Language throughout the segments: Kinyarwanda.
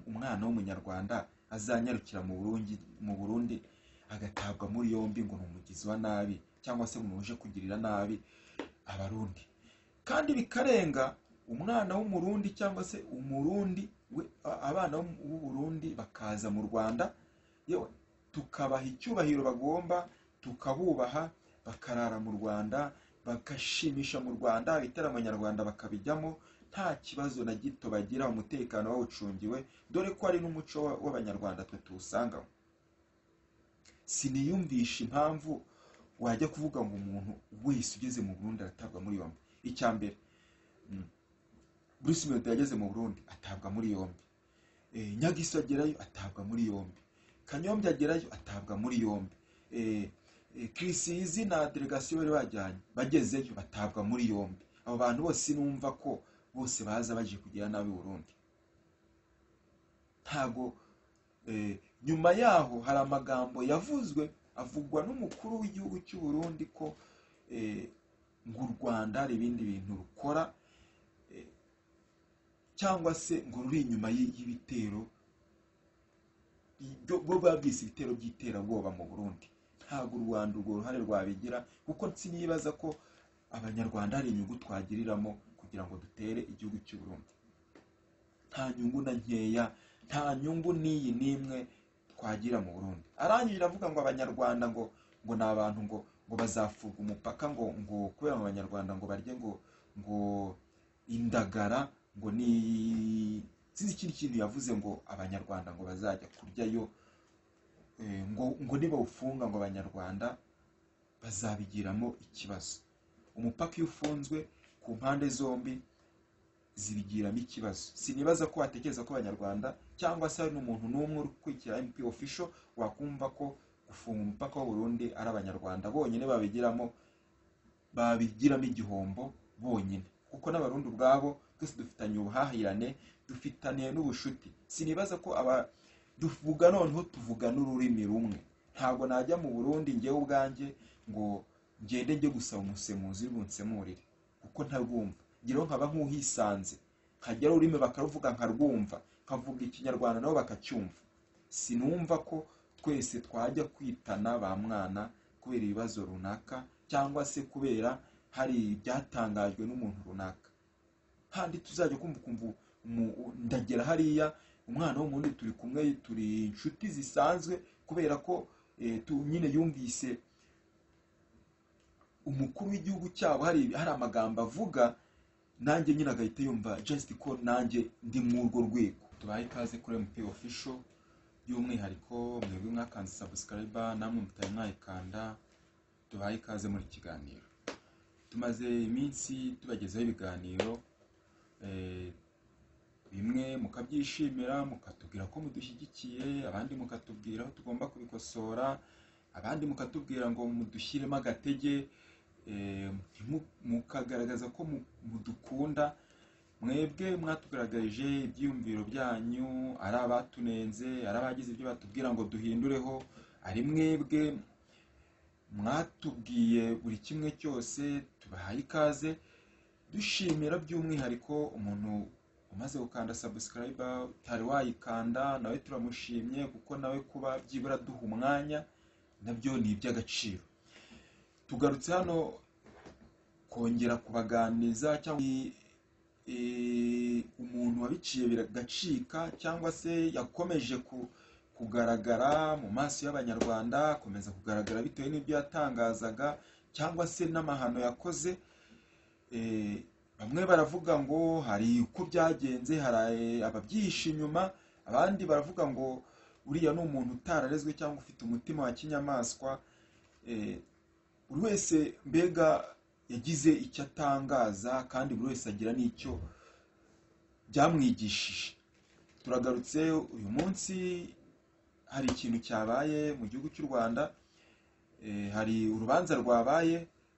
umwana w'umunyarwanda azanyarukira mu Burundi agatabwa muri yombi ngo n'umugizi wa nabi cyangwa se umuntu uje kugirira nabi abarundi, kandi bikarenga umwana w'umurundi cyangwa se umurundi abana b'u Burundi bakaza mu Rwanda, yewe tukabaha icyubahiro bagomba, tukabubaha, bakarara mu Rwanda, bagashimisha mu Rwanda, ibitaramo nyarwanda bakabijyamo nta kibazo na gito bagira, umutekano wawucungiwe, dore ko ari n'umuco w'abanyarwanda twe tuwusangamo. Siniyumvisha impamvu wajya kuvuga ngo umuntu wese ugeze mu Burundi aratabwa muri yombi. Icyambere, Bruce Melody yageze mu Burundi atabwa muri yombi, Nyagiso agerayo atabwa muri yombi, Kanyombya agerayo atabwa muri yombi, Krisizi na delegation bari bajyanye bagezeyo batabwa muri yombi. Abo bantu bose numva ko bose baza baje kugira nabi Burundi. Ntago nyuma yaho hari amagambo yavuzwe avugwa n'umukuru w'igihugu cy'u Burundi ko ngo u Rwanda hari ibindi bintu rukora cyangwa se ngo ruri inyuma y'ibitero bwo babyise ibitero by'iterabwoba mu Burundi. Ntago u Rwanda urwo ruhare rwabigira, kuko sinibaza ko abanyarwanda hari inyungu twagiriramo kugira ngo dutere igihugu cy'u Burundi. Nta nyungu na nkeya, nta nyungu n'iyi n'imwe twagira mu Burundi. Arangije avuga ngo abanyarwanda ngo ni abantu ngo bazafuga umupaka ngo kubera mu banyarwanda ngo barye ngo indagara, ngo ni sinzi ikindi kintu yavuze ngo abanyarwanda ngo bazajya kuryayo, ngo niba ufunga ngo abanyarwanda bazabigiramo ikibazo. Umupaka iyo ufunzwe ku mpande zombi zibigiramo ikibazo. Sinibaza ko watekereza ko abanyarwanda cyangwa se n'umuntu n'umwe uri kwikira MP official wakumva ko gufunga umupaka w'u Burundi ari abanyarwanda bonyine babigiramo igihombo bonyine, kuko n'abarundi ubwabo twese dufitanye ubuhahirane, dufitaniye n'ubushuti. Sinibaza ko tuvuga noneho tuvuga n'ururimi rumwe. Ntabwo najya mu Burundi ngewe ubwanjye ngo ngende njye gusaba umusemuzi bunsemurire kuko ntarwumva. Ngiro nkaba nk'uhisanze, nkagera ururimi bakaruvuga nkarwumva, nkavuga ikinyarwanda nabo bakacyumva. Sinumva ko twese twajya kwitana ba mwana kubera ibibazo runaka cyangwa se kubera hari byatangajwe n'umuntu runaka. Handi tuzajya kumva ndagera hariya umwana w'umurundi turi kumwe, turi inshuti zisanzwe, kubera ko nyine yumvise umukuru w'igihugu cyabo hari amagambo avuga, nanjye nyine agahita yumva just ko nanjye ndi mu urwo rwego. Tubaye ikaze kuri MP official, by'umwihariko mwebwe mwakanze subscriber namwe mutari mwayikanda, tubaye ikaze muri kiganiro. Tumaze iminsi tubagezaho ibiganiro, bimwe mukabyishimira mukatubwira ko mudushyigikiye, abandi mukatubwira aho tugomba kubikosora, abandi mukatubwira ngo mudushyiremo agatege, mukagaragaza ko mudukunda. Mwebwe mwatugaragarije ibyiyumviro byanyu, ari abatunenze, ari abagize ibyo batubwira ngo duhindureho, ari mwebwe mwatubwiye buri kimwe cyose, tubahaye ikaze. Dushimira by'umwihariko umuntu umaze gukanda subscriber utari wayikanda, nawe turamushimye kuko nawe kuba byibura duha umwanya nabyo ni iby'agaciro. Tugarutse hano kongera kubaganiza cyangwa umuntu wabiciye biragacika cyangwa se yakomeje kugaragara mu maso y'abanyarwanda, akomeza kugaragara bitewe n'ibyo yatangazaga cyangwa se n'amahano yakoze. Bamwe baravuga ngo hari uko byagenze, hari ababyihisha inyuma, abandi baravuga ngo uriya ni umuntu utararezwe cyangwa ufite umutima wa kinyamaswa. Buri wese mbega yagize icyo atangaza, kandi buri wese agira n'icyo byamwigishije. Turagarutse uyu munsi, hari ikintu cyabaye mu gihugu cy'u Rwanda. Hari urubanza rwabaye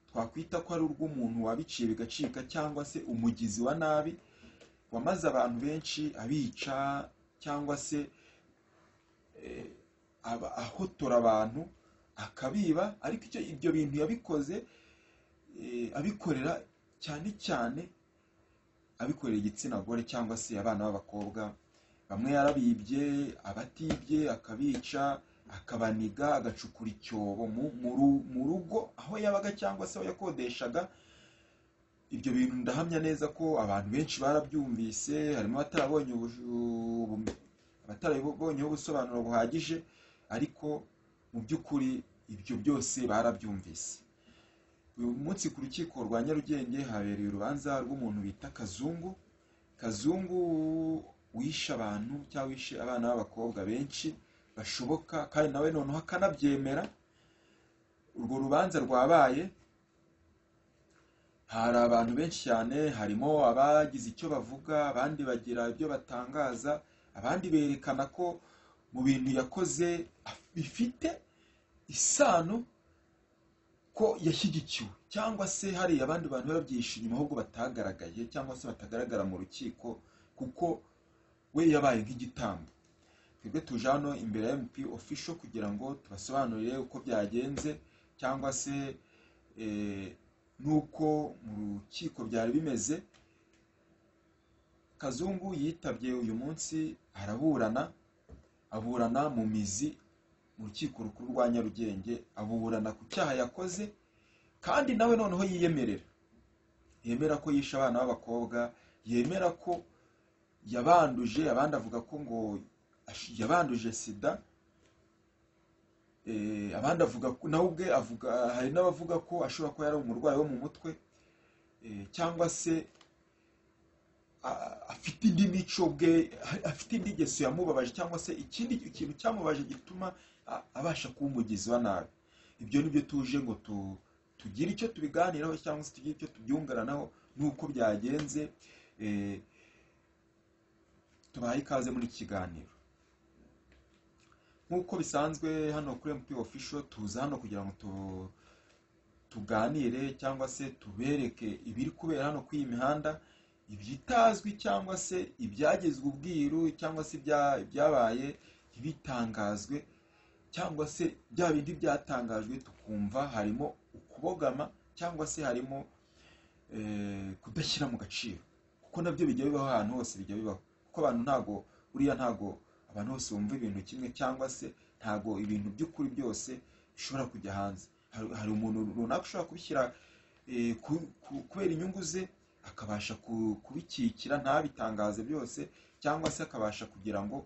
twakwita ko ari urw'umuntu wabiciye bigacika cyangwa se umugizi wa nabi, wamaze abantu benshi abica cyangwa se ahotora abantu akabiba. Ariko ibyo bintu yabikoze abikorera cyane cyane abikorera igitsina gore cyangwa se abana b'abakobwa bamwe yarabibye, abatibye akabica, akabaniga, agacukura icyobo mu rugo aho yabaga cyangwa se aho yakodeshaga. Ibyo bintu ndahamya neza ko abantu benshi barabyumvise, harimo abatarabonyeho ubusobanuro buhagije, ariko mu by'ukuri ibyo byose barabyumvise. Uyu munsi ku rukiko rwa Nyarugenge habereye urubanza rw'umuntu bita Kazungu. Kazungu wishe abantu cyangwa wishe abana b'abakobwa benshi bashoboka, kandi nawe noneho akanabyemera. Urwo rubanza rwabaye, hari abantu benshi cyane, harimo abagize icyo bavuga, abandi bagira ibyo batangaza, abandi berekana ko mu bintu yakoze bifite isano ko yashyigikiwe, cyangwa se hari abandi bantu babyihishe inyuma ahubwo batagaragaye cyangwa se batagaragara mu rukiko, kuko we yabaye nk'igitambo. Twebwe tuje hano imbere ya MP Official kugira ngo tubasobanurire uko byagenze, cyangwa se nuko mu rukiko byari bimeze. Kazungu yitabye uyu munsi, aburana mu mizi mu rukiko rukuru rwa Nyarugenge, aburana ku cyaha yakoze, kandi nawe noneho yemera ko yishe abana b'abakobwa, yemera ko yabanduje, abandi avuga ko ngo yabanduje sida, abandi avuga ko nawe ubwe hari n'abavuga ko ashobora kuba yari umurwayi wo mu mutwe, cyangwa se afite indi mico bwe, afite indi ngeso yamubabaje, cyangwa se ikindi kintu cyamubaje gituma abasha kuba umugizi wa nabi. Ibyo nibyo tuje ngo tugire icyo tubiganiraho, cyangwa se tugire icyo tubyungaranaho nuko byagenze. Tubahaye ikaze muri iki kiganiro. Nk'uko bisanzwe hano kuri MP Official, tuza hano kugira ngo tuganire cyangwa se tubereke ibiri kubera hano kuri iyi mihanda, ibyitazwi cyangwa se ibyagezwe ubwiru, cyangwa se ibyabaye ntibitangazwe, cyangwa se bya bindi byatangajwe tukumva harimo ukubogama, cyangwa se harimo kudashyira mu gaciro, kuko nabyo bijya bibaho ahantu hose, bijya bibaho, kuko abantu ntago abantu bose bumva ibintu kimwe, cyangwa se ntago ibintu by'ukuri byose bishobora kujya hanze. Hari umuntu runaka ushobora kubishyira kubera inyungu ze, akabasha kubikikira ntabitangaze byose, cyangwa se akabasha kugira ngo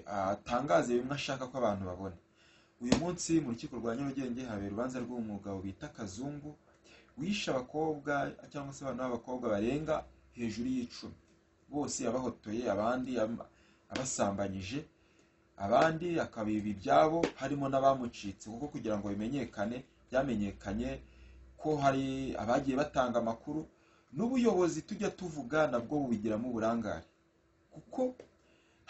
atangaze bimwe ashaka ko abantu babona. Uyu munsi mu rukiko rwa Nyarugenge habera urubanza rw'umugabo bita Kazungu, wishe abakobwa cyangwa se abana b'abakobwa barenga hejuru y'10, bose yabahotoye, abandi abasambanyije, abandi akabiba ibyabo, harimo n'abamucitse, kuko kugira ngo byamenyekanye ko hari abagiye batanga amakuru, n'ubuyobozi tujya tuvuga nabwo bubigiramo uburangare, kuko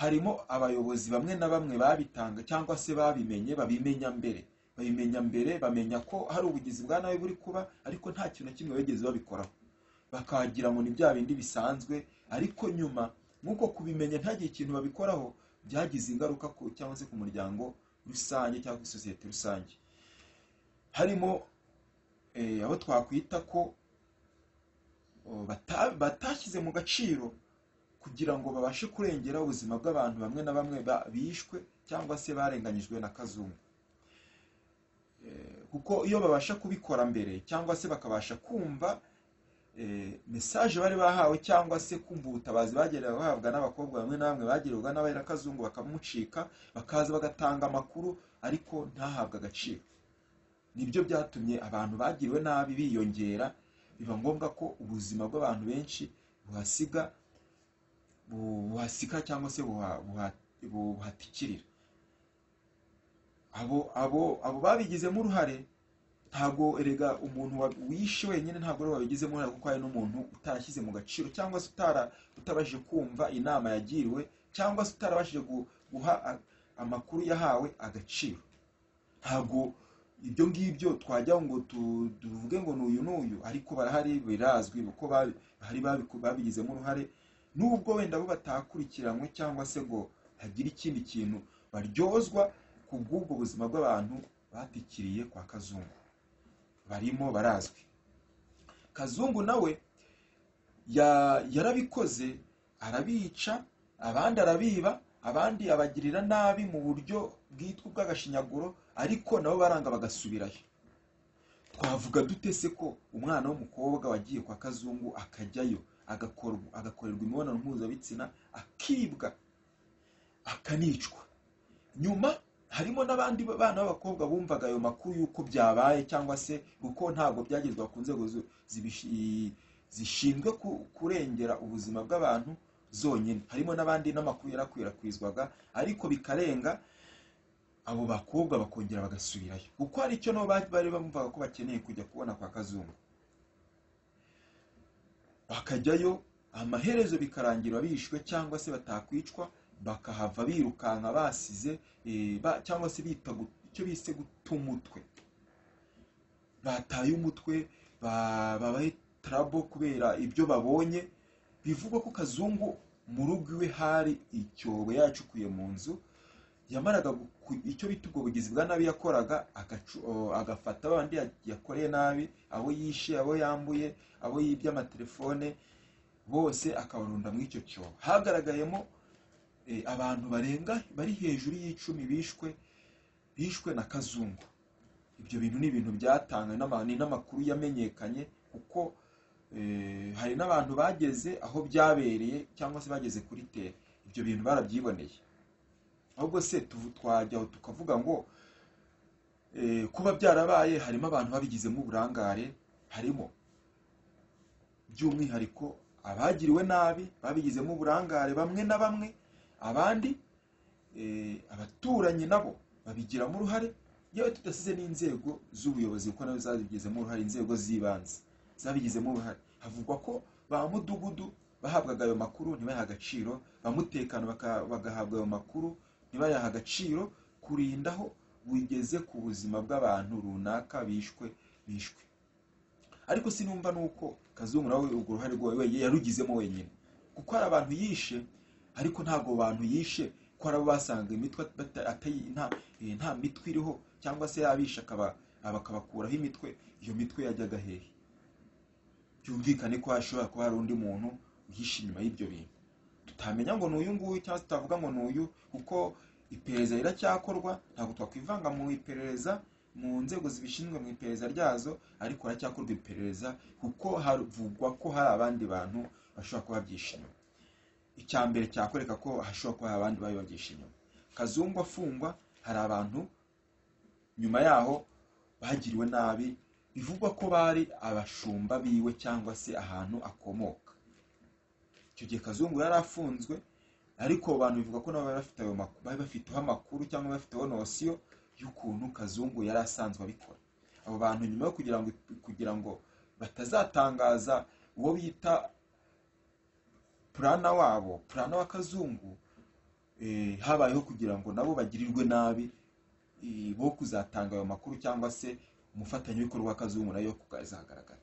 harimo abayobozi bamwe na bamwe babitanga cyangwa se babimenya mbere, bamenya ko hari ubugizi bwa nabi buri kuba, ariko nta kintu na kimwe bageze babikoraho, bakagira ngo ni bya bindi bisanzwe, ariko nyuma nk'uko kubimenya ntagire ikintu babikoraho, byagize ingaruka cyangwa se ku muryango rusange cyangwa ku sosiyete rusange. Harimo abo twakwita ko batashyize mu gaciro kugira ngo babashe kurengera ubuzima bw'abantu bamwe na bamwe bishwe cyangwa se barenganyijwe na Kazungu. Kuko iyo babasha kubikora mbere, cyangwa se bakabasha kumva message bari bahawe, cyangwa se kumva ubutabazi bageraga bahabwa n'abakobwa bamwe na bamwe bagererwa n'abahera Kazungu, bakamucika, bakaza bagatanga amakuru, ariko ntahabwe agaciro. Nibyo byatumye abantu bagiriwe nabi biyongera, biba ngombwa ko ubuzima bw'abantu benshi buhasika cyangwa se buhatikirira. Abo babigizemo uruhare, ntago erega umuntu wishe wenyine ntabwo ari wabigizemo uruhare, kuko hari n'umuntu utarashyize mu gaciro, cyangwa se utabashije kumva inama yagiriwe, cyangwa se utarabashije guha amakuru yahawe agaciro. Ntago ibyo ngibyo twajya ngo tuvuge ngo n'uyu n'uyu, ariko barahari, birazwi uko babigizemo uruhare, nubwo wenda bo batakurikiranwe cyangwa se ngo hagire ikindi kintu baryozwa ku bw'ubwo buzima bw'abantu batikiriye kwa Kazungu, barimo barazwi. Kazungu nawe yarabikoze, arabica, abandi arabiba, abandi abagirira nabi mu buryo bwitwa ubw'agashinyaguro, ariko nabo baranga bagasubirayo. Twavuga dute se ko umwana w'umukobwa wagiye kwa Kazungu akajyayo agakorerwa imibonano mpuzabitsina, akibwa, akanicwa? Nyuma harimo n'abandi bana b'abakobwa bumvaga ayo makuru y'uko byabaye, cyangwa se kuko ntabwo byagezwa ku nzego zishinzwe kurengera ubuzima bw'abantu zonyine. Harimo n'abandi n'amakuru yarakwirakwizwaga, ariko bikarenga abo bakobwa bakongera bagasubirayo, kuko hari icyo nabo bari bamvaga ko bakeneye kujya kubona kwa Kazungu. Bakajyayo, amaherezo bikarangira bishwe, cyangwa se batakwicwa, bakahava birukanka basize cyangwa se icyo bise guta umutwe. Bataye umutwe, babaye trouble kubera ibyo babonye. Bivugwa ko Kazungu mu rugo iwe hari icyobo yacukuye mu nzu, yamaraga icyo bita ubwo bugizi bwa nabi yakoraga, agafata abandi yakoreye nabi, abo yishe, abo yambuye, abo yibye amatelefone, bose akabarunda muri icyo cyobo. Hagaragayemo abantu bari hejuru y'icumi bishwe na Kazungu. Ibyo bintu ni ibintu byatanga n'amakuru yamenyekanye, kuko hari n'abantu bageze aho byabereye, cyangwa se bageze kuri tere. Ibyo bintu barabyiboneye. Ahubwo se twajyaho tukavuga ngo kuba byarabaye harimo abantu babigizemo uburangare, harimo by'umwihariko abagiriwe nabi babigizemo uburangare bamwe na bamwe, abandi abaturanyi nabo babigiramo uruhare, yewe tudasize n'inzego z'ubuyobozi, kuko nazo zabigizemo uruhare. Inzego z'ibanze zabigizemo uruhare. Havugwa ko ba mudugudu bahabwaga ayo makuru ntibayaha agaciro, ba mutekano bagahabwa ayo makuru ntibayaha agaciro, kurindaho bigeze ku buzima bw'abantu runaka bishwe. Ariko sinumva nuko Kazungu nawe urwo ruhare rwe yarugizemo wenyine, kuko hari abantu yishe, ariko ntabwo bantu yishe ko arabo basanga imitwe nta mitwe iriho, cyangwa se yabisha bakabakuraho imitwe. Iyo mitwe yajyaga hehe? Byumvikane ko hashobora kuba hari undi muntu uhishe inyuma y'ibyo bintu, tutamenya ngo n'uyu nguyu, cyangwa se tutavuga ngo n'uyu, kuko iperereza riracyakorwa. Ntabwo twakwivanga mu iperereza, mu nzego zibishinzwe mu iperereza ryazo, ariko haracyakorwa iperereza, kuko havugwa ko hari abandi bantu bashobora kuba babyishimiye. Icya mbere cyakwereka ko hashobora kuba abandi bari babyishimiye, Kazungu afungwa, hari abantu nyuma yaho bagiriwe nabi, bivugwa ko bari abashumba biwe, cyangwa se ahantu akomoka. Icyo gihe Kazungu yari afunzwe, ariko abantu bivuga ko nabo bari bafiteho amakuru, cyangwa bafiteho nosiyo y'ukuntu Kazungu yari asanzwe abikora. Abo bantu nyuma yo kugira ngo batazatangaza uwo bita purana wa Kazungu, habayeho kugira ngo nabo bagirirwe nabi, bo kuzatanga ayo makuru, cyangwa se umufatanyabikorwa wa Kazungu nayo kuzagaragara.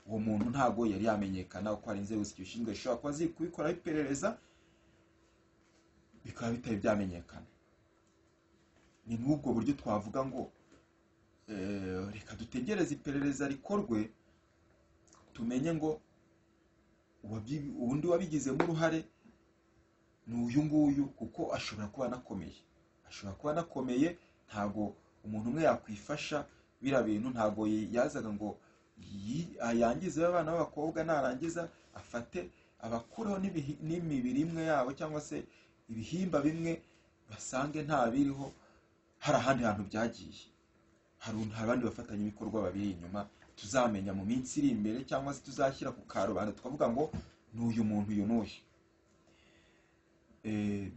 Uwo muntu ntabwo yari yamenyekana, uko hari inzego zibishinzwe zishobora kuba ziri kubikoraho iperereza, bikaba bitari byamenyekana. Ni nk'ubwo buryo twavuga ngo reka dutegereze iperereza rikorwe, tumenye ngo ubundi wabigizemo uruhare ni uyu nguyu, kuko ashobora kuba anakomeye. Ntabwo umuntu umwe yakwifasha biriya bintu. Ntabwo yazaga ngo yangize abana b'abakobwa, narangiza afate abakureho n'imibiri imwe yabo, cyangwa se ibihimba bimwe, basange nta biriho, hari ahandi hantu byagiye. Hari abandi bafatanyabikorwa babiri inyuma, tuzamenya mu minsi iri imbere, cyangwa se tuzashyira ku karubanda tukavuga ngo n'uyu muntu uyu n'uyu.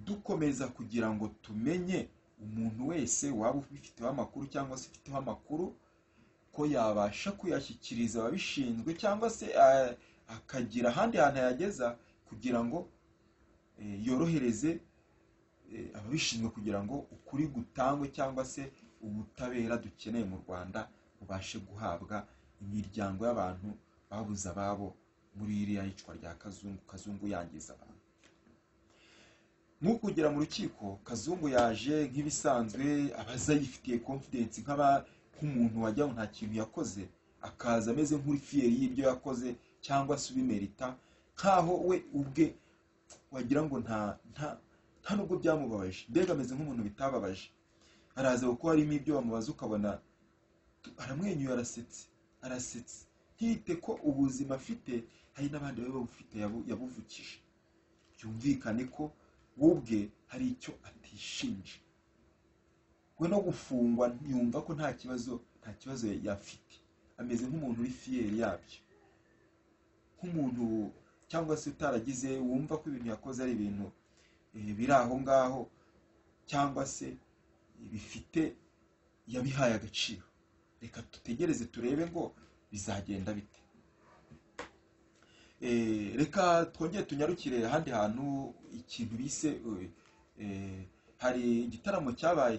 Dukomeza kugira ngo tumenye umuntu wese waba ubifiteho amakuru, cyangwa se ufiteho amakuru, ko yabasha kuyashyikiriza ababishinzwe, cyangwa se akagira ahandi hantu yageza, kugira ngo yorohereze ababishinzwe, kugira ngo ukuri gutangwe, cyangwa se ubutabera dukeneye mu Rwanda bubashe guhabwa imiryango y'abantu babuze ababo muri iriya yicwa rya Kazungu yangiza abantu. Nk'uko kugera mu rukiko, Kazungu yaje nk'ibisanzwe, abaza yifitiye confidence nk'umuntu wajya ngo nta kintu yakoze, akaza ameze nk'uri fieri y'ibyo yakoze, cyangwa se ubimerita, nkaho we ubwe wagira ngo nta nubwo byamubabaje, mbega ameze nk'umuntu bitababaje. Araza kuko harimo ibyo bamubaza ukabona aramwenyuye, arasetse ntiyite ko ubuzima afite hari n'abandi baba bufite yabuvukije. Byumvikane ko we ubwe hari icyo atishinja, we no gufungwa yumva ko nta kibazo yafite, ameze nk'umuntu uri fiyeri yabyo, nk'umuntu cyangwa se utaragize wumva ko ibintu yakoze ari ibintu biri aho ngaho, cyangwa se bifite yabihaye agaciro. Reka tutegereze turebe ngo bizagenda bite. Reka twongere tunyarukire ahandi hantu, ikintu bise hari igitaramo cyabaye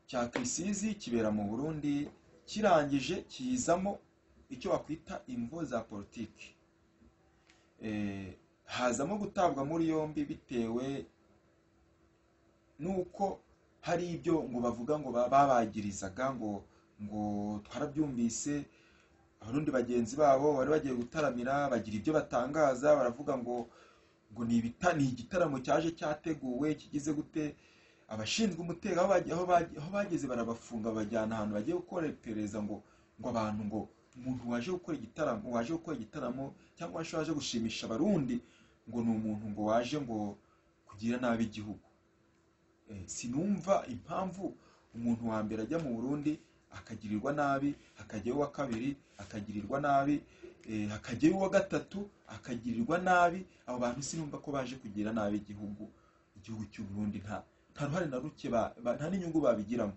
cya Kirisizi kibera mu Burundi, kirangije kizamo icyo wakwita imvo za politiki. Hazamo gutabwa muri yombi bitewe nuko hari ibyo ngo bavuga ngo babagirizaga, ngo twarabyumvise. Abarundi bagenzi babo bari bagiye gutaramira, bagira ibyo batangaza, baravuga ngo ni igitaramo cyaje cyateguwe kigize gute. Abashinzwe umutekano aho bageze barabafunga, bajyana ahantu bagiye gukora iperereza, ngo abantu, ngo umuntu waje gukora igitaramo cyangwa waje gushimisha abarundi, ngo ni umuntu ngo waje ngo kugira nabi igihugu. Sinumva impamvu umuntu wa mbere ajya mu Burundi akagirirwa nabi, hakajyayo uwa kabiri akagirirwa nabi, hakajyayo uwa gatatu akagirirwa nabi. Abo bantu sinumva ko baje kugira nabi igihugu cy'u Burundi, nta ruhare na ruke, nta n'inyungu babigiramo.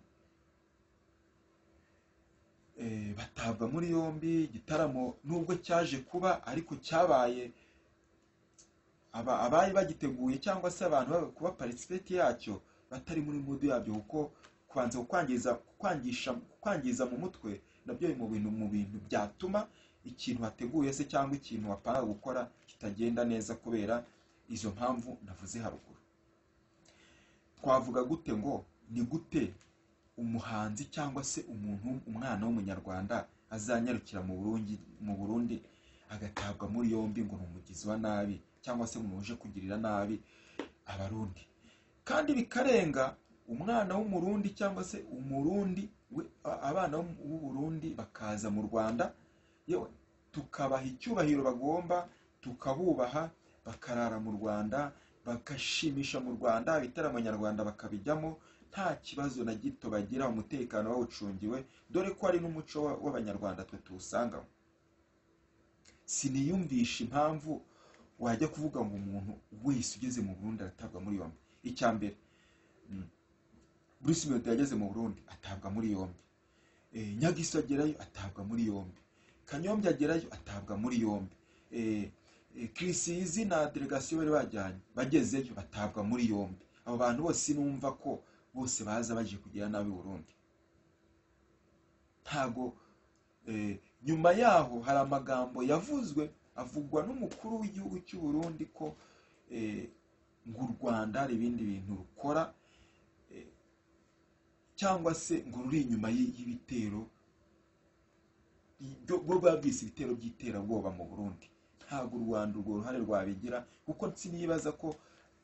Batabwa muri yombi. Igitaramo nubwo cyaje kuba, ariko cyabaye abari bagiteguye cyangwa se abantu kuba participate yacyo batari muri mood yabyo, kuko kubanza kwangiza mu mutwe nabyo mu bintu byatuma ikintu wateguye se cyangwa ikintu wapanga gukora kitagenda neza, kubera izo mpamvu navuze haruguru. Twavuga gute ngo ni gute umuhanzi cyangwa se umwana w'umunyarwanda azanyarukira mu Burundi agatabwa muri yombi ngo ni umugizi wa nabi cyangwa se umuntu uje kugirira nabi abarundi, kandi bikarenga umwana w'umurundi cyangwa se umurundi abana b'u Burundi bakaza mu Rwanda, yewe tukabaha icyubahiro bagomba, tukabubaha, bakarara mu Rwanda, bagashimisha mu Rwanda, ibitaramo nyarwanda bakabijyamo nta kibazo na gito bagira, umutekano bawucungiwe, dore ko ari n'umuco w'abanyarwanda twe tuwusangamo. Siniyumvisha impamvu wajya kuvuga ngo umuntu wese ugeze mu Burundi aratabwa muri yombi. Icya mbere, Bruce Melody yageze mu Burundi atabwa muri yombi, Nyagiso agerayo atabwa muri yombi, Kanyombya agerayo atabwa muri yombi, Kirisizi na delegation bari bajyanye bagezeyo batabwa muri yombi. Abo bantu bose sinumva ko bose baza baje kugira nabi Burundi. Ntago nyuma yaho hari amagambo yavuzwe avugwa n'umukuru w'igihugu cy'u Burundi ko ngo u Rwanda hari ibindi bintu rukora, cyangwa se ngo ruri inyuma y'ibitero bwo babyise ibitero by'iterabwoba mu Burundi. Ntago u Rwanda urwo ruhare rwabigira, kuko sinibaza ko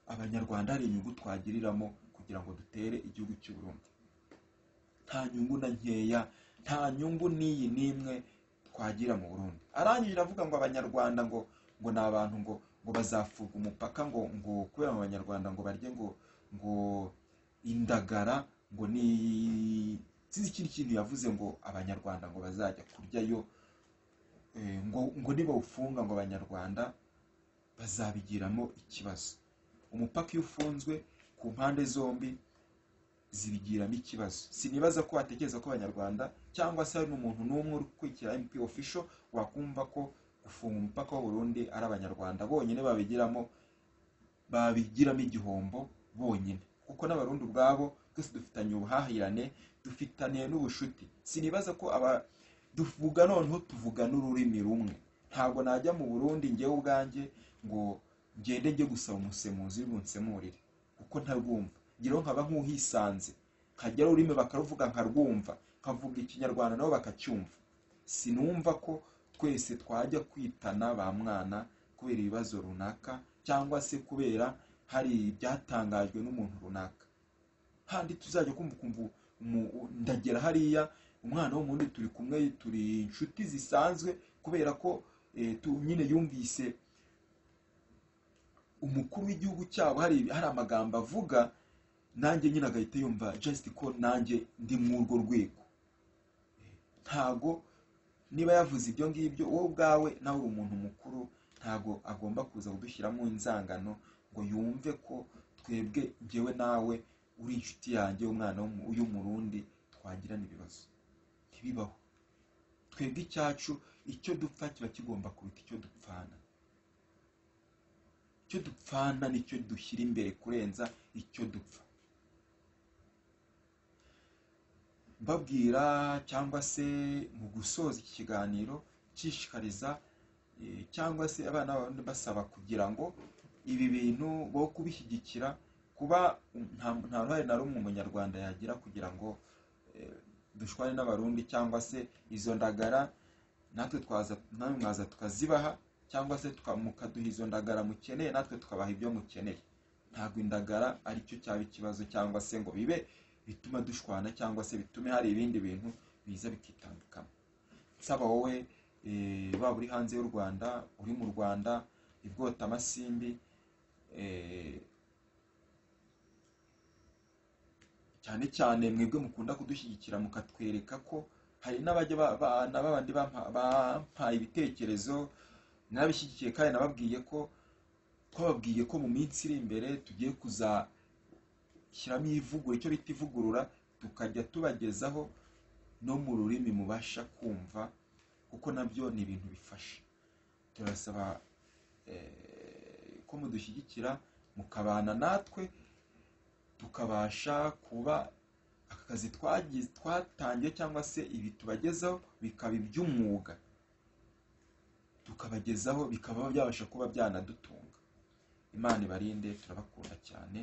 abanyarwanda hari inyungu twagiriramo kugira ngo dutere igihugu cy'u Burundi. Nta nyungu na nkeya, nta nyungu n'iyi n'imwe twagira mu Burundi. Arangije avuga ngo abanyarwanda ngo ni abantu ngo bazafuga umupaka ngo kubera mu banyarwanda ngo barye ngo indagara, ngo ni sinzi ikindi kintu yavuze, ngo abanyarwanda ngo bazajya kuryayo, ngo nibawufunga ngo abanyarwanda bazabigiramo ikibazo. Umupaka iyo ufunzwe ku mpande zombi zibigiramo ikibazo. Sinibaza ko watekereza ko abanyarwanda cyangwa se hari n'umuntu n'umwe uri kwikira MP official wakumva ko gufunga umupaka w'u Burundi ari abanyarwanda bonyine babigiramo igihombo bonyine, kuko n'abarundi ubwabo twese dufitanye ubuhahirane, dufitaniye n'ubushuti. Sinibaza ko tuvuga n'ururimi rumwe. Ntabwo najya mu Burundi ngewe ubwanjye ngo ngende njye gusaba umusemuzi w'ubunsemurire, kuko ntarwumva. Ngiro nkaba nk'uhisanze, nkajya ururimi bakaruvuga nkarwumva, nkavuga ikinyarwanda nabo bakacyumva. Sinumva ko twese twajya kwitana ba mwana kubera ibibazo runaka cyangwa se kubera hari ibyatangajwe n'umuntu runaka. Handi tuzajya kumva ndagera hariya umwana w'umundi turi kumwe, turi inshuti zisanzwe, kubera ko nyine yumvise umukuru w'igihugu cyabo hari amagambo avuga, nanjye nyine agahita yumva just ko nanjye ndi muri urwo rwego. Ntago niba yavuze ibyo ngibyo, wowe ubwawe nawe uri umuntu mukuru, ntago agomba kuza kudushyiramo inzangano ngo yumve ko twebwe njyewe nawe uri inshuti yanjye, umwana w'umurundi twagirana ibibazo. Ntibibaho. Twebwe icyacu, icyo dupfa kiba kigomba kuruta icyo dupfana. Icyo dupfana nicyo dushyira imbere kurenza icyo dupfa. Mbabwira cyangwa se mu gusoza iki kiganiro nshishikariza cyangwa se abana b'abandi basaba kugira ngo ibi bintu bo kubishyigikira, kuba nta ruhare na rumwe umunyarwanda yagira kugira ngo dushwane n'abarundi, cyangwa se izo ndagara natwe mwaza tukazibaha, cyangwa se mukaduha izo ndagara mukeneye, natwe tukabaha ibyo mukeneye. Ntabwo indagara ari cyo cyaba ikibazo, cyangwa se ngo bibe bituma dushwana, cyangwa se bitume hari ibindi bintu biza bikitandukana. Nsaba wowe waba uri hanze y'u Rwanda, uri mu Rwanda ibwota amasimbi, cyane cyane mwebwe mukunda kudushyigikira mukatwereka ko hari n'abajya n'abandi bampaye ibitekerezo, nabishyigikiye kandi nababwiye ko twababwiye ko mu minsi iri imbere tugiye kuzashyiramo ivugurura, icyo bita ivugurura, tukajya tubagezaho no mu rurimi mubasha kumva, kuko nabyo ni ibintu bifasha. Turasaba ko mudushyigikira mukabana natwe, tukabasha kuba aka kazi twatangiye cyangwa se ibi tubagezaho bikaba iby'umwuga, tukabagezaho bikaba byabasha kuba byanadutunga. Imana ibarinde, turabakunda cyane.